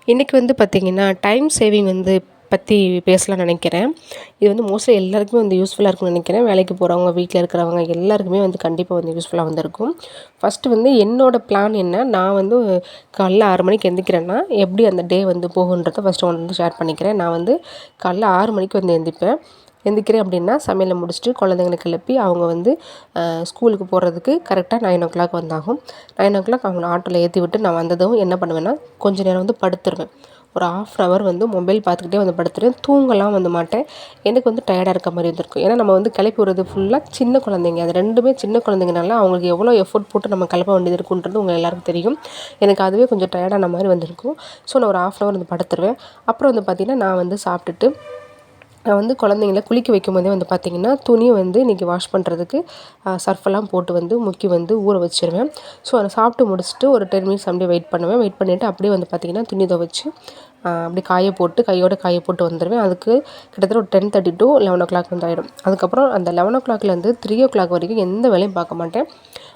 இன்றைக்கி வந்து பார்த்திங்கன்னா டைம் சேவிங் வந்து பற்றி பேசலாம்னு நினைக்கிறேன். இது வந்து மோஸ்ட்லி எல்லாருக்குமே வந்து யூஸ்ஃபுல்லாக இருக்கும்னு நினைக்கிறேன். வேலைக்கு போகிறவங்க, வீட்டில் இருக்கிறவங்க எல்லாருக்குமே வந்து கண்டிப்பாக வந்து யூஸ்ஃபுல்லாக வந்திருக்கும். ஃபஸ்ட்டு வந்து என்னோடய பிளான் என்ன, நான் வந்து காலைல 6 மணிக்கு எந்திரிக்கிறேன்னா எப்படி அந்த டே வந்து போகுன்றதை ஃபஸ்ட்டு வந்து ஷேர் பண்ணிக்கிறேன். நான் வந்து காலைல 6 மணிக்கு வந்து எந்திரிக்கிறேன் அப்படின்னா சமையலை முடிச்சுட்டு குழந்தைங்களுக்கு எழுப்பி அவங்க வந்து ஸ்கூலுக்கு போகிறதுக்கு கரெக்டாக 9:00 வந்தாகும். 9:00 அவங்கள ஆட்டோவில் ஏற்றி விட்டு நான் வந்ததும் என்ன பண்ணுவேன்னா கொஞ்சம் நேரம் வந்து படுத்துருவேன். ஒரு 1/2 hour வந்து மொபைல் பார்த்துக்கிட்டே வந்து படுத்துருவேன். தூங்கலாம் வந்து மாட்டேன். எனக்கு வந்து டயர்டாக இருக்க மாதிரி இருந்திருக்கும். ஏன்னா நம்ம வந்து கிளப்பி விடுறது ஃபுல்லாக சின்ன குழந்தைங்க. அது 2மே சின்ன குழந்தைங்கனால அவங்களுக்கு எவ்வளோ எஃபோர்ட் போட்டு நம்ம கிளப்ப வேண்டியது இருக்குன்றது உங்கள் எல்லாருக்கும் தெரியும். எனக்கு அதுவே கொஞ்சம் டயர்டான மாதிரி வந்திருக்கும். ஸோ நான் ஒரு 1/2 hour வந்து படுத்துருவேன். அப்புறம் வந்து பார்த்திங்கன்னா நான் வந்து சாப்பிட்டுட்டு நான் வந்து குழந்தைங்கள குளிக்க வைக்கும்போதே வந்து பார்த்திங்கன்னா துணியை வந்து இன்றைக்கி வாஷ் பண்ணுறதுக்கு சர்ஃபெல்லாம் போட்டு வந்து முக்கி வந்து ஊற வச்சுருவேன். ஸோ அதை சாப்பிட்டு முடிச்சுட்டு ஒரு 10 minutes அப்படியே வெயிட் பண்ணுவேன். வெயிட் பண்ணிவிட்டு அப்படியே வந்து பார்த்திங்கன்னா துணி துவைச்சு அப்படி காய போட்டு கையோடு காய போட்டு வந்துடுவேன். அதுக்கு கிட்டத்தட்ட ஒரு 10:30 to 11:00 வந்து ஆகிடும். அதுக்கப்புறம் அந்த 11:00லேருந்து 3:00 வரைக்கும் எந்த வேலையும் பார்க்க மாட்டேன்.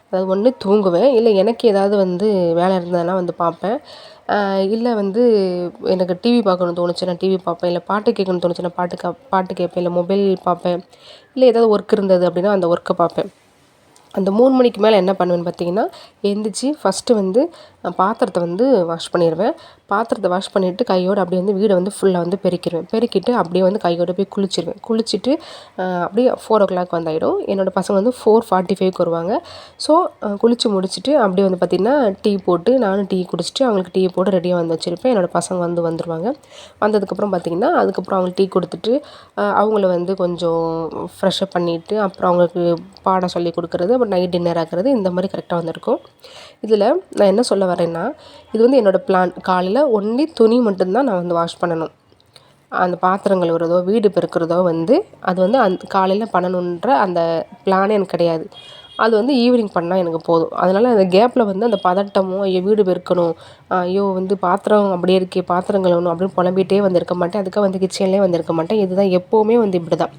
அதாவது ஒன்று தூங்குவேன், இல்லை எனக்கு ஏதாவது வந்து வேலை இருந்ததுன்னா வந்து பார்ப்பேன். இல்லை வந்து எனக்கு டிவி பார்க்கணும்னு தோணுச்சுன்னா டிவி பார்ப்பேன். இல்லை பாட்டு கேட்கணும்னு தோணுச்சுன்னா பாட்டு கேட்பேன். இல்லை மொபைல் பார்ப்பேன். இல்லை ஏதாவது ஒர்க் இருந்தது அப்படின்னா அந்த ஒர்க்கை பார்ப்பேன். அந்த 3 மணிக்கு மேலே என்ன பண்ணுவேன்னு பார்த்தீங்கன்னா, எந்திரிச்சு ஃபஸ்ட்டு வந்து பாத்திரத்தை வந்து வாஷ் பண்ணிடுவேன். பாத்திரத்தை வாஷ் பண்ணிவிட்டு கையோடு அப்படியே வந்து வீடை வந்து ஃபுல்லாக வந்து பெருக்கிடுவேன். பெருக்கிட்டு அப்படியே வந்து கையோடு போய் குளிச்சிடுவேன். குளிச்சுட்டு அப்படியே 4:00 வந்தாயிடும். என்னோடய பசங்க வந்து 4:45க்கு வருவாங்க. ஸோ குளித்து முடிச்சுட்டு அப்படியே வந்து பார்த்திங்கன்னா டீ போட்டு நானும் டீ குடிச்சிட்டு அவங்களுக்கு டீ போட்டு ரெடியாக வந்து வச்சுருப்பேன். என்னோடய பசங்க வந்துடுவாங்க. வந்ததுக்கப்புறம் பார்த்திங்கன்னா அதுக்கப்புறம் அவங்களுக்கு டீ கொடுத்துட்டு அவங்கள வந்து கொஞ்சம் ஃப்ரெஷ்அப் பண்ணிவிட்டு அப்புறம் அவங்களுக்கு பாடம் சொல்லி கொடுக்குறது, அப்புறம் நைட் டின்னர் ஆக்குறது, இந்த மாதிரி கரெக்டாக வந்திருக்கும். இதில் நான் என்ன சொல்ல வரேன்னா, இது வந்து என்னோடய பிளான். காலையில் ஒன்லி துணி மட்டும்தான் நான் வந்து வாஷ் பண்ணணும். அந்த பாத்திரம் கழுவுறதோ வீடு பெருக்கிறதோ வந்து அது வந்து காலையில் பண்ணணுன்ற அந்த பிளானே எனக்கு கிடையாது. அது வந்து ஈவினிங் பண்ணால் எனக்கு போதும். அதனால் அந்த கேப்பில் வந்து அந்த பதட்டமோ ஐயோ வீடு பெருக்கணும், ஐயோ வந்து பாத்திரம் அப்படியே இருக்கே பாத்திரம் கழுவணும் அப்படின்னு புலம்பிகிட்டே வந்து இருக்க மாட்டேன். அதுக்காக வந்து கிச்சன்லேயே வந்து இருக்க மாட்டேன். இதுதான் எப்போவுமே வந்து இப்படி தான்.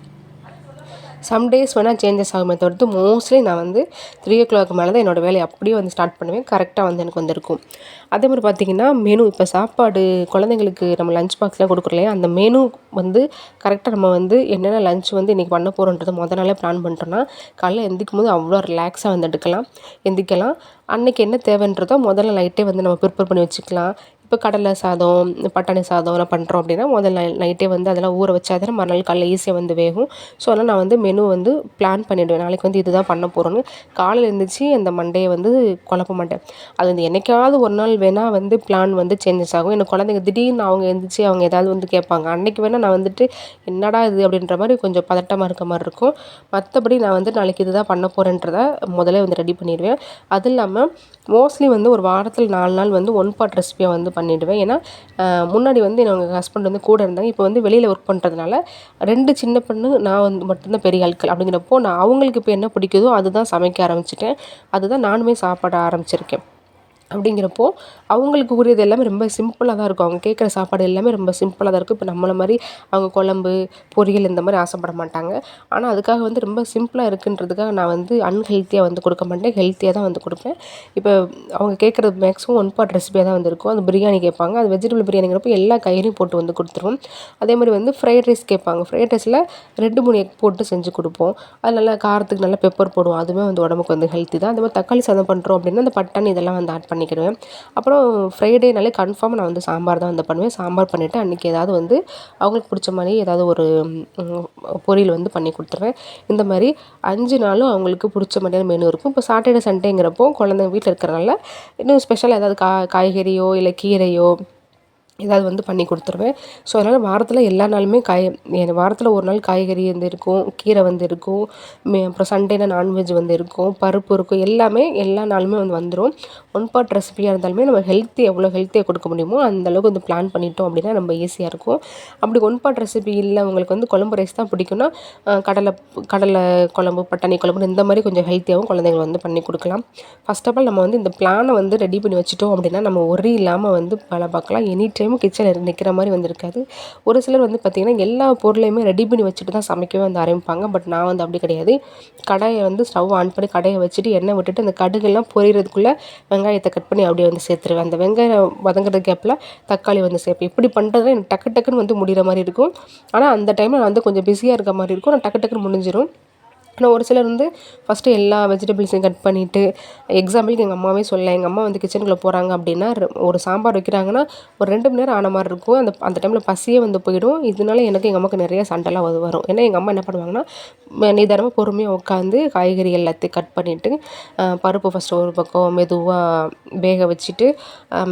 சம் டேஸ் வேணால் சேஞ்சஸ் ஆகுமே தவிர்த்து மோஸ்ட்லி நான் வந்து 3:00 மேலே தான் என்னோடய வேலையை அப்படியே வந்து ஸ்டார்ட் பண்ணுவேன். கரெக்டாக வந்து எனக்கு வந்திருக்கும். அதே மாதிரி பார்த்திங்கன்னா மெனு, இப்போ சாப்பாடு குழந்தைங்களுக்கு நம்ம லஞ்ச் பாக்ஸ்லாம் கொடுக்குறோம் இல்லையா, அந்த மெனு வந்து கரெக்டாக நம்ம வந்து என்னென்ன லஞ்ச் வந்து இன்றைக்கி பண்ண போகிறோன்றதை நாளே பிளான் பண்ணிட்டோன்னா காலைல எந்திரிக்கும் போது அவ்வளோ ரிலாக்ஸாக வந்து எந்திரிக்கலாம். அன்றைக்கி என்ன தேவைன்றதோ முதல்ல நைட்டே வந்து நம்ம ப்ரிப்பேர் பண்ணி வச்சுக்கலாம். இப்போ கடலை சாதம், பட்டாணி சாதம்லாம் பண்ணுறோம் அப்படின்னா முதல்ல நைட்டே வந்து அதெல்லாம் ஊற வச்சா தானே மறுநாள் காலைல ஈஸியாக வந்து வேகும். ஸோ அதனால் நான் வந்து மெனு வந்து பிளான் பண்ணிவிடுவேன். நாளைக்கு வந்து இதுதான் பண்ண போகிறோன்னு. காலையில் எழுந்திரிச்சி அந்த மண்டேயை வந்து குழப்ப மாட்டேன். அது வந்து என்றைக்காவது ஒரு நாள் வேணால் வந்து பிளான் வந்து சேஞ்சஸ் ஆகும். எனக்கு குழந்தைங்க திடீர்னு அவங்க எழுந்திரிச்சி அவங்க ஏதாவது வந்து கேட்பாங்க. அன்றைக்கி வேணால் நான் வந்துட்டு என்னடா இது அப்படின்ற மாதிரி கொஞ்சம் பதட்டமாக இருக்க மாதிரி இருக்கும். மற்றபடி நான் வந்து நாளைக்கு இதுதான் பண்ண போகிறேன்றத முதலே வந்து ரெடி பண்ணிடுவேன். அது இல்லாமல் மோஸ்ட்லி வந்து ஒரு வாரத்தில் 4 நாள் வந்து ஒன் பாட் ரெசிபியாக வந்து பண்ணிவிடுவேன். ஏன்னா முன்னாடி வந்து எங்கள் ஹஸ்பண்ட் வந்து கூட இருந்தாங்க. இப்போ வந்து வெளியில் ஒர்க் பண்ணுறதுனால 2 சின்ன பொண்ணு, நான் வந்து மட்டும்தான் பெரிய ஆட்கள். அப்படிங்கிறப்போ நான் அவங்களுக்கு இப்போ என்ன பிடிக்குதோ அதுதான் சமைக்க ஆரம்பிச்சிட்டேன். அதுதான் நானுமே சாப்பிட ஆரம்பிச்சிருக்கேன். அப்படிங்கிறப்போ அவங்களுக்கு உரியது எல்லாமே ரொம்ப சிம்பிளாக தான் இருக்கும். அவங்க கேட்குற சாப்பாடு எல்லாமே ரொம்ப சிம்பிளாக தான் இருக்கும். இப்போ நம்மளை மாதிரி அவங்க குழம்பு, பொரியல் இந்த மாதிரி ஆசைப்பட மாட்டாங்க. ஆனால் அதுக்காக வந்து ரொம்ப சிம்பிளாக இருக்குன்றதுக்காக நான் வந்து அன்ஹெல்த்தியாக வந்து கொடுக்க மாட்டேன். ஹெல்த்தியாக தான் வந்து கொடுப்பேன். இப்போ அவங்க கேட்குறது மேக்ஸிமம் ஒன் பாட் ரெசிபியாக தான் வந்து இருக்கும். அது பிரியாணி கேட்பாங்க. அது வெஜிடபிள் பிரியாணிங்கிறப்போ எல்லா காய்கறியும் போட்டு வந்து கொடுத்துருவோம். அதே மாதிரி வந்து ஃப்ரைட் ரைஸ் கேட்பாங்க. ஃப்ரைட் ரைஸில் 2, 3 எக் போட்டு செஞ்சு கொடுப்போம். அது நல்லா காரத்துக்கு நல்லா பெப்பர் போடுவோம். அதுவுமே வந்து உடம்புக்கு வந்து ஹெல்த்தி தான். அதே மாதிரி தக்காளி சாதம் பண்ணுறோம் அப்படின்னா அந்த பட்டாணி இதெல்லாம் வந்து ஆட் பண்ணிக்கிடுவேன். அப்புறம் ஃப்ரைடேனாலே கன்ஃபார்மாக நான் வந்து சாம்பார் தான் வந்து பண்ணுவேன். சாம்பார் பண்ணிவிட்டு அன்றைக்கி ஏதாவது வந்து அவங்களுக்கு பிடிச்ச மாதிரி ஏதாவது ஒரு பொரியல் வந்து பண்ணி கொடுத்துருவேன். இந்த மாதிரி 5 நாளும் அவங்களுக்கு பிடிச்ச மாதிரியான மெனு இருக்கும். இப்போ சாட்டர்டே சண்டேங்கிறப்போ குழந்தைங்க வீட்டில் இருக்கிறனால இன்னும் ஸ்பெஷலாக ஏதாவது காய்கறியோ இல்லை கீரையோ ஏதாவது வந்து பண்ணி கொடுத்துருவேன். ஸோ அதனால் வாரத்தில் எல்லா நாளுமே வாரத்தில் ஒரு நாள் காய்கறி வந்து இருக்கும், கீரை வந்து இருக்கும், அப்புறம் சண்டேனா நான்வெஜ் வந்து இருக்கும், பருப்பு இருக்கும், எல்லாமே எல்லா நாளுமே வந்து வந்துடும். ஒன் பாட் ரெசிபியாக இருந்தாலுமே நம்ம எவ்வளோ ஹெல்த்தியாக கொடுக்க முடியுமோ அந்தளவுக்கு வந்து பிளான் பண்ணிட்டோம் அப்படின்னா ரொம்ப ஈஸியாக இருக்கும். அப்படி ஒன் பாட் ரெசிபி இல்லை உங்களுக்கு வந்து குழம்பு ரைஸ் தான் பிடிக்கும்னா கடலை குழம்பு, பட்டாணி குழம்பு இந்த மாதிரி கொஞ்சம் ஹெல்த்தியாகவும் குழந்தைங்களுக்கு வந்து பண்ணி கொடுக்கலாம். ஃபர்ஸ்ட் ஆஃப் ஆல் நம்ம வந்து இந்த பிளானை வந்து ரெடி பண்ணி வச்சுட்டோம் அப்படின்னா நம்ம ஒரி இல்லாமல் வந்து வேலை பார்க்கலாம். எனி டைம் டைமும் கிச்சனில் நிற்கிற மாதிரி வந்து இருக்காது. ஒரு சிலர் வந்து பார்த்திங்கன்னா எல்லா பொருளையுமே ரெடி பண்ணி வச்சுட்டு தான் சமைக்கவே வந்து ஆரம்பிப்பாங்க. பட் நான் வந்து அப்படி கிடையாது. கடாயை வந்து ஸ்டவ் ஆன் பண்ணி கடாயை வச்சுட்டு எண்ணெய் விட்டுட்டு அந்த கடுகெல்லாம் பொரியிறதுக்குள்ளே வெங்காயத்தை கட் பண்ணி அப்படியே வந்து சேர்த்துருவேன். அந்த வெங்காயம் வதங்குற கேப்பில் தக்காளி வந்து சேர்ப்பேன். இப்படி பண்ணுறதுல எனக்கு டக்கு டக்குன்னு வந்து முடிகிற மாதிரி இருக்கும். ஆனால் அந்த டைமில் நான் வந்து கொஞ்சம் பிஸியாக இருக்க மாதிரி இருக்கும். நான் டக்கு டக்குன்னு முடிஞ்சிடும். ஆனால் ஒரு சிலர் வந்து ஃபஸ்ட்டு எல்லா வெஜிடபிள்ஸையும் கட் பண்ணிவிட்டு, எக்ஸாம்பிளுக்கு எங்கள் அம்மாவே சொல்லலாம். எங்கள் அம்மா வந்து கிச்சனுக்குள்ளே போகிறாங்க அப்படின்னா ஒரு சாம்பார் வைக்கிறாங்கன்னா ஒரு 2 மணி நேரம் ஆன மாதிரி இருக்கும். அந்த டைமில் பசியே வந்து போயிடும். இதனால எனக்கு எங்கள் அம்மாவுக்கு நிறைய சண்டைலாம் வரும். ஏன்னா எங்கள் அம்மா என்ன பண்ணுவாங்கன்னா, நிதானமாக பொறுமையாக உட்காந்து காய்கறி எல்லாத்தையும் கட் பண்ணிவிட்டு, பருப்பு ஃபஸ்ட்டு ஒரு பக்கம் மெதுவாக வேக வச்சுட்டு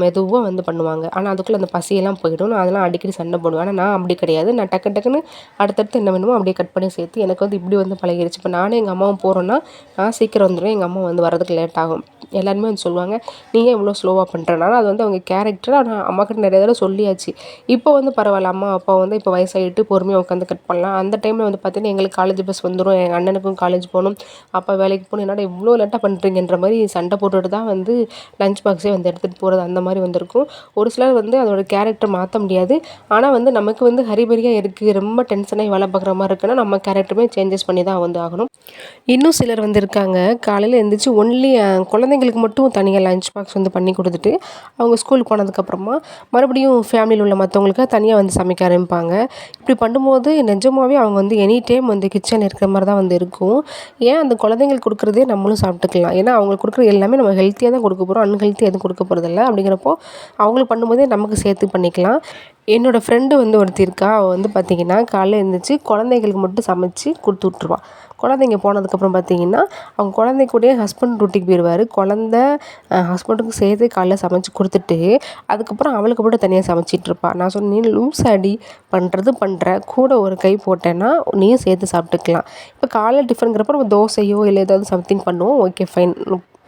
மெதுவாக வந்து பண்ணுவாங்க. ஆனால் அதுக்குள்ளே அந்த பசியெல்லாம் போயிடும். நான் அதெல்லாம் அடிக்கடி சண்டை போடுவேன். ஆனால் நான் அப்படி கிடையாது. நான் டக்கு டக்குன்னு அடுத்தடுத்து என்ன வேணுமோ அப்படியே கட் பண்ணி சேர்த்து எனக்கு வந்து இப்படி வந்து பழகிடுச்சு. இப்போ நானும் எங்கள் அம்மாவும் போகிறோன்னா நான் சீக்கிரம் வந்துடுவேன். எங்கள் அம்மா வந்து வரதுக்கு லேட் ஆகும். எல்லாருமே வந்து சொல்லுவாங்க, நீ ஏன் இவ்வளோ ஸ்லோவாக பண்ணுறனால அது வந்து அவங்க கேரக்டர். ஆனால் அம்மாக்கிட்ட நிறைய தடவை சொல்லியாச்சு. இப்போ வந்து பரவாயில்ல, அம்மா அப்பா வந்து இப்போ வயசாகிட்டு பொறுமையாக உட்காந்து கட் பண்ணலாம். அந்த டைமில் வந்து பார்த்தீங்கன்னா எங்களுக்கு காலேஜ் பஸ் வந்துடும். எங்கள் அண்ணனுக்கும் காலேஜ் போகணும், அப்பா வேலைக்கு போகணும். என்னடா இவ்வளோ லேட்டாக பண்ணுறீங்கன்ற மாதிரி சண்டை போட்டுட்டு தான் வந்து லஞ்ச் பாக்ஸே வந்து எடுத்துகிட்டு போகிறது அந்த மாதிரி வந்திருக்கும். ஒரு சிலர் வந்து அதோட கேரக்டர் மாற்ற முடியாது. ஆனால் வந்து நமக்கு வந்து ஹரிபரியாக இருக்குது, ரொம்ப டென்ஷனாகி வேலை பார்க்குற மாதிரி இருக்குன்னா நம்ம கேரக்டருமே சேஞ்சஸ் பண்ணி தான் வந்து ஆகணும். இன்னும் சிலர் வந்து இருக்காங்க, காலையில் எழுந்திரிச்சு ஒன்லி குழந்தைங்களுக்கு மட்டும் தனியாக லஞ்ச் பாக்ஸ் வந்து பண்ணி கொடுத்துட்டு அவங்க ஸ்கூலுக்கு போனதுக்கப்புறமா மறுபடியும் ஃபேமிலியில் உள்ள மற்றவங்களுக்கு தனியாக வந்து சமைக்க ஆரம்பிப்பாங்க. இப்படி பண்ணும்போது நிஜமாகவே அவங்க வந்து எனி டைம் வந்து கிச்சனில் இருக்கிற மாதிரி தான் வந்து இருக்கும். ஏன் அந்த குழந்தைங்களுக்கு கொடுக்குறதே நம்மளும் சாப்பிட்டுக்கலாம். ஏன்னா அவங்களுக்கு கொடுக்குறது எல்லாமே நம்ம ஹெல்த்தியாக தான் கொடுக்க போகிறோம், அன்ஹெல்த்தியாக எதுவும் கொடுக்க போகிறதில்ல. அப்படிங்கிறப்போ அவங்களுக்கு பண்ணும்போதே நமக்கு சேர்த்து பண்ணிக்கலாம். என்னோடய ஃப்ரெண்டு வந்து ஒருத்தி இருக்கா. அவள் வந்து பார்த்திங்கன்னா காலையில் எழுந்திரிச்சு குழந்தைங்களுக்கு மட்டும் சமைச்சு கொடுத்து விட்ருவாள். குழந்தைங்க போனதுக்கப்புறம் பார்த்திங்கன்னா அவங்க குழந்தை கூடயே ஹஸ்பண்ட் டியூட்டிக்கு போயிடுவார். ஹஸ்பண்டுக்கும் சேர்த்து காலைல சமைச்சு கொடுத்துட்டு அதுக்கப்புறம் அவளுக்கு மட்டும் தனியாக சமைச்சிட்ருப்பாள். நான் சொன்னேன், நீ லூஸ் அடி, பண்ணுற கூட ஒரு கை போட்டேன்னா நீயும் சேர்த்து சாப்பிட்டுக்கலாம். இப்போ காலையில் டிஃபனுங்கிறப்ப நம்ம தோசையோ இல்லை ஏதாவது சம்திங் பண்ணுவோம், ஓகே ஃபைன்.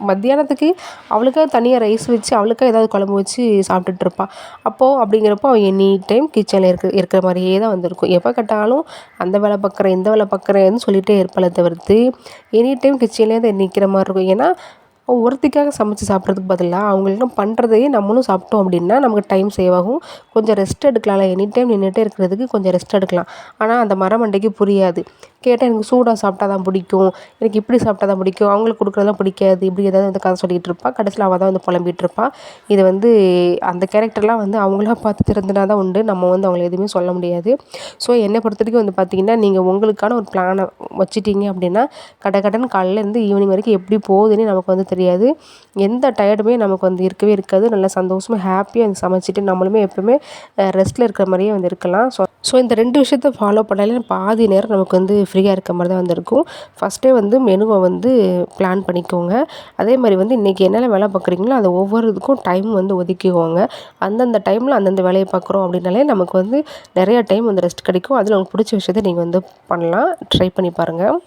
மத்தியானத்துக்கு அவளுக்காக தனியாக ரைஸ் வச்சு அவளுக்காக ஏதாவது குழம்பு வச்சு சாப்பிட்டுட்ருப்பாள். அப்போது அப்படிங்கிறப்போ அவள் எனி டைம் கிச்சனில் இருக்கிற மாதிரியே தான் வந்திருக்கும். எப்போ கேட்டாலும் அந்த வேலை பார்க்குறேன் இந்த வேலை பார்க்குறேன்னு சொல்லிகிட்டே இருப்பாளே தவிர்த்து எனி டைம் கிச்சன்லேயே தான் நிற்கிற மாதிரி இருக்கும். ஏன்னா ஒருத்திக்காக சமைச்சு சாப்பிட்றதுக்கு பதிலாக அவங்களும் பண்ணுறதையே நம்மளும் சாப்பிட்டோம் அப்படின்னா நமக்கு டைம் சேவ் ஆகும். கொஞ்சம் ரெஸ்ட் எடுக்கலாம்ல, எனி டைம் நின்றுட்டே இருக்கிறதுக்கு கொஞ்சம் ரெஸ்ட் எடுக்கலாம். ஆனால் அந்த மரமண்டைக்கு புரியாது. கேட்டால் எனக்கு சூடாக சாப்பிட்டா தான் பிடிக்கும், எனக்கு இப்படி சாப்பிட்டா தான் பிடிக்கும், அவங்களுக்கு கொடுக்குறதெல்லாம் பிடிக்காது, இப்படி ஏதாவது வந்து கதை சொல்லிகிட்டு இருப்பாள். கடைசியில் அவள் தான் வந்து புலம்பிகிட்டு இருப்பாள். இது வந்து அந்த கேரக்டர்லாம் வந்து அவங்களா பார்த்து திருந்தினா தான் உண்டு. நம்ம வந்து அவங்கள எதுவுமே சொல்ல முடியாது. ஸோ என்னை பொறுத்த வரைக்கும் வந்து பார்த்திங்கன்னா, நீங்கள் உங்களுக்கான ஒரு பிளானை வச்சுட்டீங்க அப்படின்னா கடன்னு காலையிலேருந்து ஈவினிங் வரைக்கும் எப்படி போகுதுன்னு நமக்கு வந்து தெரியாது. எந்த டயர்டுமே நமக்கு வந்து இருக்கவே இருக்காது. நல்லா சந்தோஷமாக ஹாப்பியாக வந்து சமைச்சிட்டு நம்மளுமே எப்போவுமே ரெஸ்ட்டில் இருக்கிற மாதிரியே வந்து இருக்கலாம். ஸோ இந்த 2 விஷயத்த ஃபாலோ பண்ணாலே பாதி நேரம் நமக்கு வந்து ஃப்ரீயாக இருக்க மாதிரி தான் வந்து இருக்கும். ஃபஸ்ட்டே வந்து மெனுவை வந்து பிளான் பண்ணிக்கோங்க. அதே மாதிரி வந்து இன்றைக்கி என்னென்ன வேலை பார்க்குறீங்களோ அதை ஒவ்வொரு இதுக்கும் டைம் வந்து ஒதுக்கிக்கோங்க. அந்தந்த டைமில் அந்தந்த வேலையை பார்க்குறோம் அப்படின்னாலே நமக்கு வந்து நிறையா டைம் வந்து ரெஸ்ட் கிடைக்கும். அதில் உங்களுக்கு பிடிச்ச விஷயத்த நீங்கள் வந்து பண்ணலாம். ட்ரை பண்ணி பாருங்கள்.